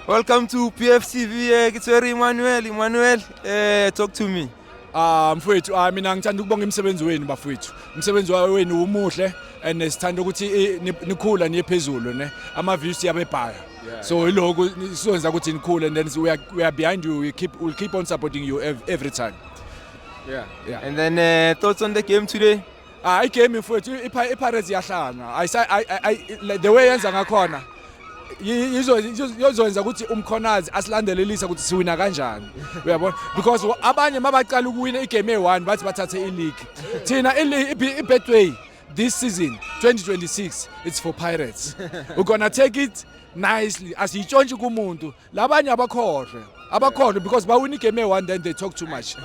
Welcome to PFTV. It's very Emmanuel. Emmanuel, talk to me. Mfowethu mina ngithanda ukubonga imisebenzi wenu bafowethu. Umsebenzi wenu umuhle and sithanda ukuthi nikhula niye phezulu ne. Ama views yabebhaya. So iloko sizonza ukuthi nikhule and then we are behind you. We'll keep on supporting you every time. Yeah. And then thoughts on the game today? Igame mfowethu iPirates yahlanga. I the way yenza ngakhona. Yizokwenza ukuthi umkhonazi asilandelelisa ukuthi siwina kanjani uyabona because abanye mabaqala ukuwina igame e1 bathi bathathe ileague thina iBetway this season 2026 it's for Pirates we're gonna take it nicely asiyitshontshe kumuntu labanye abakhohlwe because bawina igame e1 then they talk too much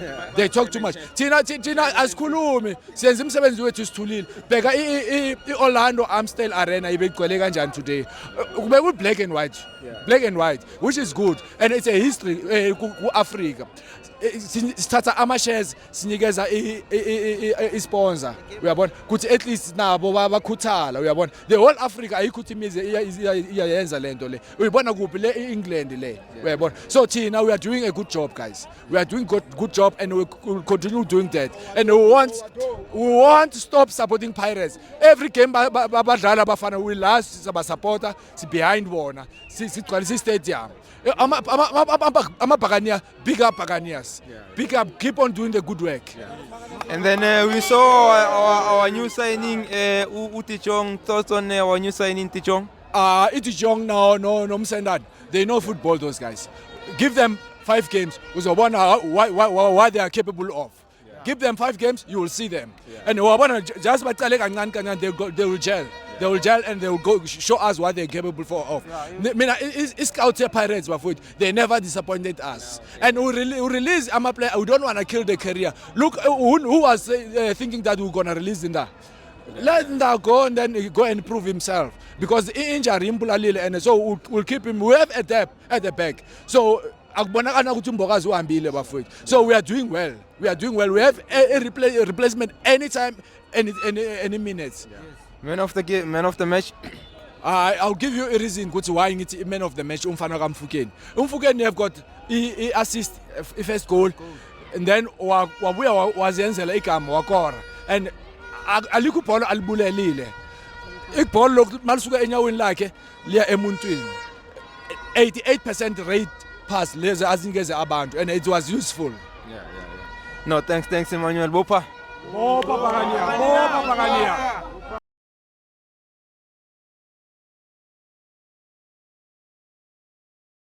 thina asikhulumi siyenza umsebenzi wethu sithulile bheka iOrlando Amstel Arena ibegcwele kanjani today kube ku black and white which is good and it's a history kuAfrica sithatha ama shares sinikeza isponsor uyabona kuthi at least nabo bakhuthala uyabona the whole Africa ayikhuthimize iyayenza lento le uyibona kuphi le England le uyabona so thina we are doing a good job guys we are doing good job and we will continue doing that and we want to stop supporting Pirates every game babadlala bafana we last saba supporter si behind bona sigcwalisa stadium Buccaneers, big up Buccaneers. Big up, keep on doing the good work. And then we saw our new signing, Tichong. Thoughts on our new signing, Tichong? Tichong, no, Msendan. They know football, those guys. Give them 5 games. What they are capable of. Give them 5 games, you will see them. And just by telling they will gel. They will gel and they will go show us what they're capable of. It's Scout Pirates, they never disappointed us. And we release a player. We don't want to kill their career. Look, who was thinking that we're gonna release Nda? Let Nda go and then go and prove himself because injury and so we'll keep him. We have a depth at the back. So. So we are doing well. We have a replacement anytime, any minutes. Man of the game, man of the match. I'll give you a reason why it's man of the match. Umfukeni have got assist first goal, and then was igama and alikho ball alibulelile. Iball malisuka enyaweni lakhe liya emuntwini. 88% rate pass leza azinikeze abantu and it was useful. No, thanks Emmanuel. Bopa Bangania.